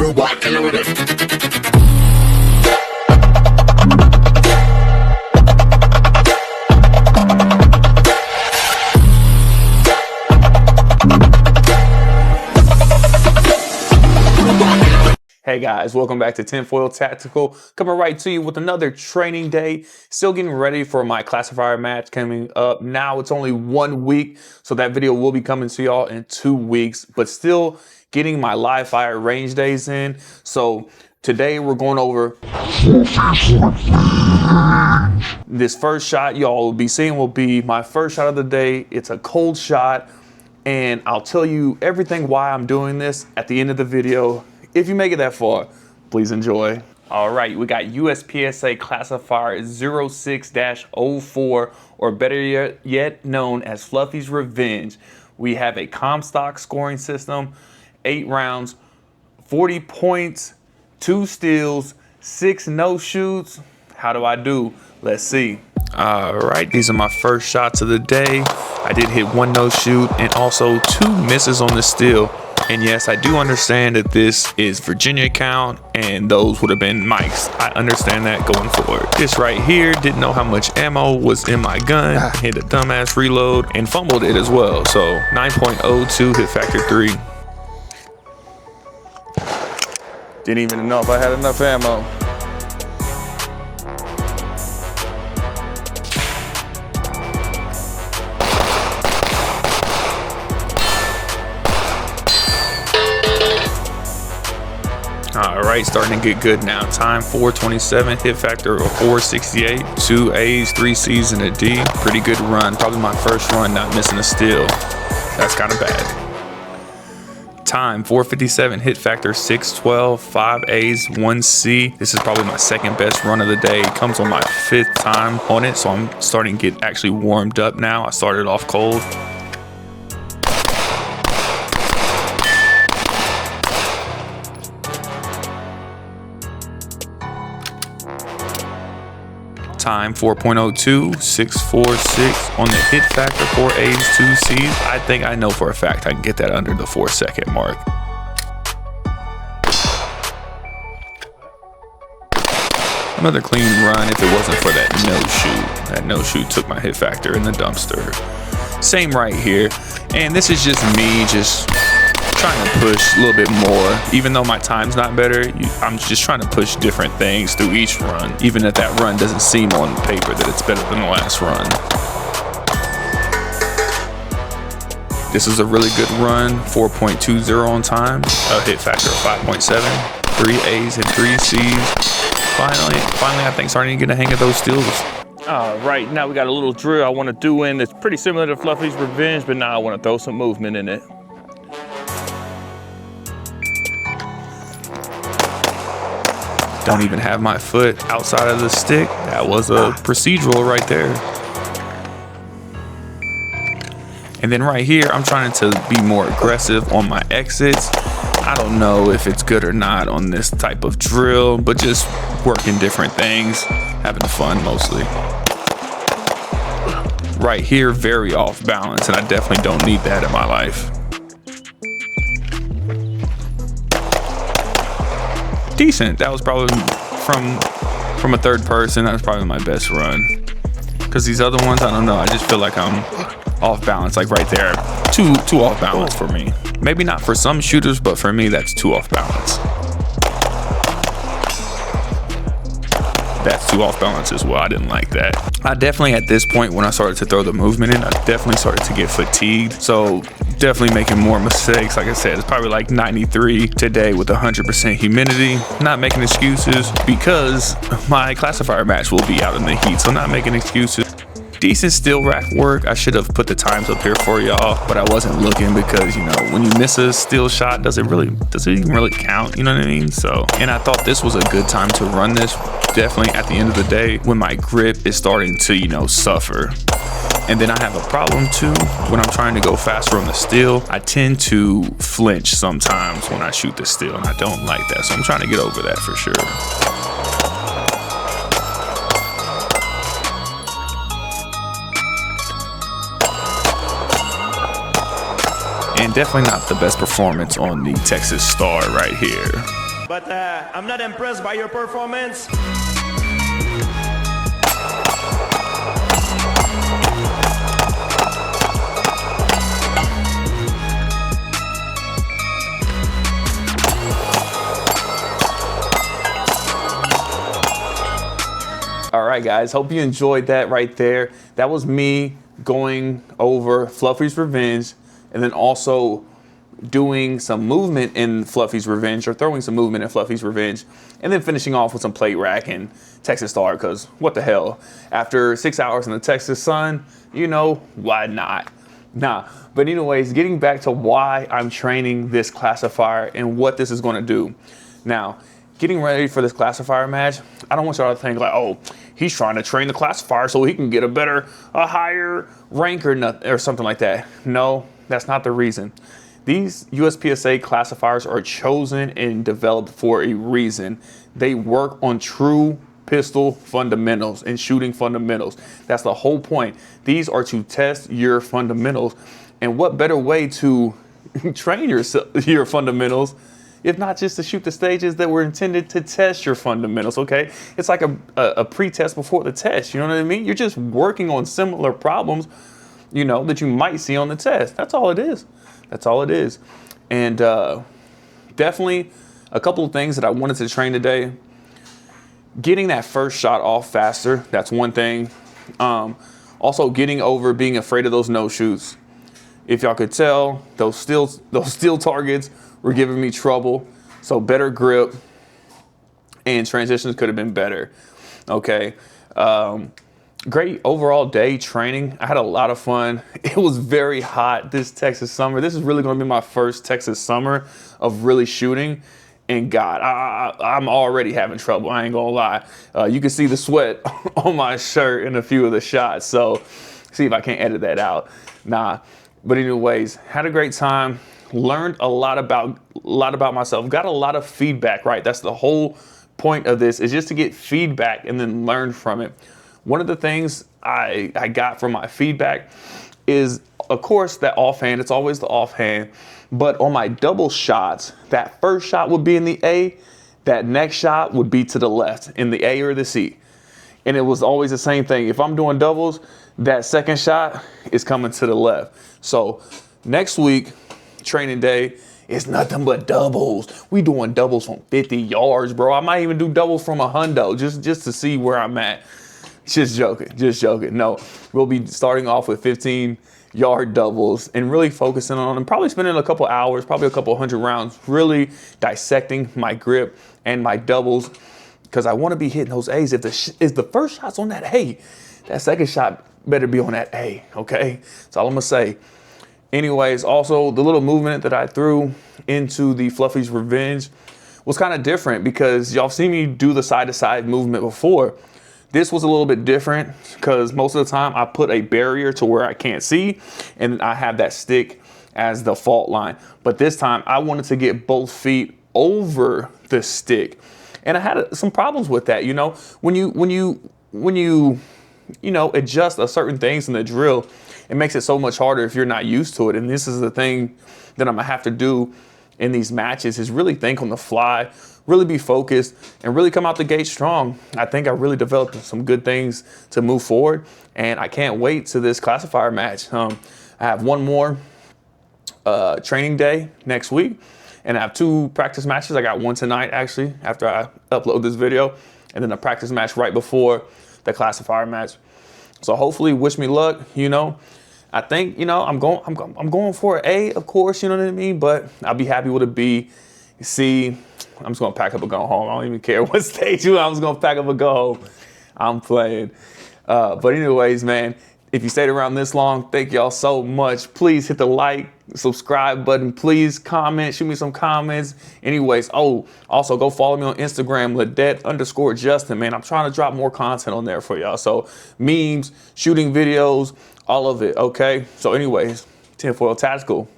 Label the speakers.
Speaker 1: Hey guys, welcome back to Tinfoil Tactical. Coming right to you with another training day. Still getting ready for my classifier match coming up. Now it's only 1 week, so that video will be coming to y'all in 2 weeks, but still getting my live fire range days in. So today we're going over this first shot y'all will be seeing will be my first shot of the day. It's a cold shot, and I'll tell you everything why I'm doing this at the end of the video. If you make it that far, please enjoy. All right, we got USPSA classifier 06-04, or better yet known as Fluffy's Revenge. We have a Comstock scoring system, 8 rounds, 40 points, 2 steals, 6 no-shoots. How do I do? Let's see. All right, these are my first shots of the day. I did hit 1 no-shoot and also 2 misses on the steal. And yes, I do understand that this is Virginia count and those would have been Mike's. I understand that going forward. This right here, didn't know how much ammo was in my gun. Hit a dumbass reload and fumbled it as well. So 9.02 hit factor 3.
Speaker 2: Didn't even know if I had enough ammo.
Speaker 1: All right, starting to get good now. Time 427, hit factor of 468, 2 A's, 3 C's, and a D. Pretty good run. Probably my first run not missing a steal. That's kind of bad. Time 457, hit factor 612, 5 A's, 1 C. This is probably my second best run of the day. It comes on my 5th time on it, so I'm starting to get actually warmed up now. I started off cold. Time 4.02, 646 on the hit factor, 4 A's, 2 C's. I think I know for a fact I can get that under the 4-second mark. Another clean run if it wasn't for that no-shoot. That no-shoot took my hit factor in the dumpster. Same right here. And this is just me just trying to push a little bit more. Even though my time's not better, I'm just trying to push different things through each run, even if that run doesn't seem on paper that it's better than the last run. This is a really good run, 4.20 on time, a hit factor of 5.7, 3 A's and 3 C's. Finally, I think starting to get a hang of those steals. All right, now we got a little drill I want to do in. It's pretty similar to Fluffy's Revenge, but now I want to throw some movement in it. Don't even have my foot outside of the stick. That was a procedural right there. And then right here, I'm trying to be more aggressive on my exits. I don't know if it's good or not on this type of drill, but just working different things, having fun mostly. Right here, very off balance, and I definitely don't need that in my life. Decent. That was probably from a third person. That was probably my best run. Because these other ones, I don't know. I just feel like I'm off balance, like right there. Too off balance for me. Maybe not for some shooters, but for me, that's too off balance. That's too off balance as well. I didn't like that. I definitely, at this point, when I started to throw the movement in, I definitely started to get fatigued. So definitely making more mistakes. Like I said, it's probably like 93 today with 100% humidity. Not making excuses because my classifier match will be out in the heat. So not making excuses. Decent still rack work. I should have put the times up here for y'all, but I wasn't looking because, you know, when you miss a steal shot, does it even really count? You know what I mean? So, and I thought this was a good time to run this. Definitely at the end of the day when my grip is starting to, you know, suffer. And then I have a problem too when I'm trying to go faster on the steal. I tend to flinch sometimes when I shoot the steal, and I don't like that. So I'm trying to get over that for sure. And definitely not the best performance on the Texas Star right here.
Speaker 3: but I'm not impressed by your performance.
Speaker 1: All right, guys, hope you enjoyed that right there. That was me going over Fluffy's Revenge and then also doing some movement in Fluffy's Revenge, or throwing some movement in Fluffy's Revenge, and then finishing off with some plate rack and Texas Star, because what the hell? After 6 hours in the Texas sun, you know, why not? Nah, but anyways, getting back to why I'm training this classifier and what this is going to do. Now, getting ready for this classifier match, I don't want y'all to think like, oh, he's trying to train the classifier so he can get a higher rank or something like that. No, that's not the reason. These USPSA classifiers are chosen and developed for a reason. They work on true pistol fundamentals and shooting fundamentals. That's the whole point. These are to test your fundamentals. And what better way to train your fundamentals if not just to shoot the stages that were intended to test your fundamentals, okay? It's like a pre-test before the test, you know what I mean? You're just working on similar problems, you know, that you might see on the test. That's all it is. That's all it is. And definitely a couple of things that I wanted to train today. Getting that first shot off faster, that's one thing. Also getting over being afraid of those no shoots. If y'all could tell, those steel targets were giving me trouble. So better grip and transitions could have been better. Okay. Great overall day training. I had a lot of fun. It was very hot this Texas summer. This is really going to be my first Texas summer of really shooting. And God, I'm already having trouble. I ain't gonna lie. You can see the sweat on my shirt in a few of the shots. So see if I can't edit that out. Nah, but anyways, had a great time. Learned a lot about myself. Got a lot of feedback, right? That's the whole point of this, is just to get feedback and then learn from it. One of the things I got from my feedback is, of course, that offhand. It's always the offhand. But on my double shots, that first shot would be in the A, that next shot would be to the left in the A or the C. And it was always the same thing. If I'm doing doubles, that second shot is coming to the left. So next week, training day, is nothing but doubles. We doing doubles from 50 yards, bro. I might even do doubles from a hundo just to see where I'm at. Just joking. No, we'll be starting off with 15-yard doubles and really focusing on them. Probably spending a couple hours, probably a couple hundred rounds, really dissecting my grip and my doubles, because I want to be hitting those A's. If the first shot's on that A, that second shot better be on that A, okay? That's all I'm going to say. Anyways, also the little movement that I threw into the Fluffy's Revenge was kind of different, because y'all seen me do the side-to-side movement before. This was a little bit different because most of the time I put a barrier to where I can't see, and I have that stick as the fault line. But this time I wanted to get both feet over the stick, and I had some problems with that. You know, when you adjust a certain things in the drill, it makes it so much harder if you're not used to it. And this is the thing that I'm gonna have to do in these matches, is really think on the fly, really be focused, and really come out the gate strong. I think I really developed some good things to move forward, and I can't wait to this classifier match. I have one more training day next week, and I have 2 practice matches. I got one tonight, actually, after I upload this video, and then a practice match right before the classifier match. So hopefully, wish me luck. You know, I think, you know, I'm going for an A, of course, you know what I mean, but I'll be happy with a B. C, I'm just gonna pack up and go home. I don't even care what stage you are. I'm just gonna pack up and go home. I'm playing. But anyways, man, if you stayed around this long, thank y'all so much. Please hit the like, subscribe button. Please comment, shoot me some comments. Anyways, also go follow me on Instagram, Ladette_Justin, man. I'm trying to drop more content on there for y'all. So memes, shooting videos, all of it, okay? So anyways, Tinfoil Tactical.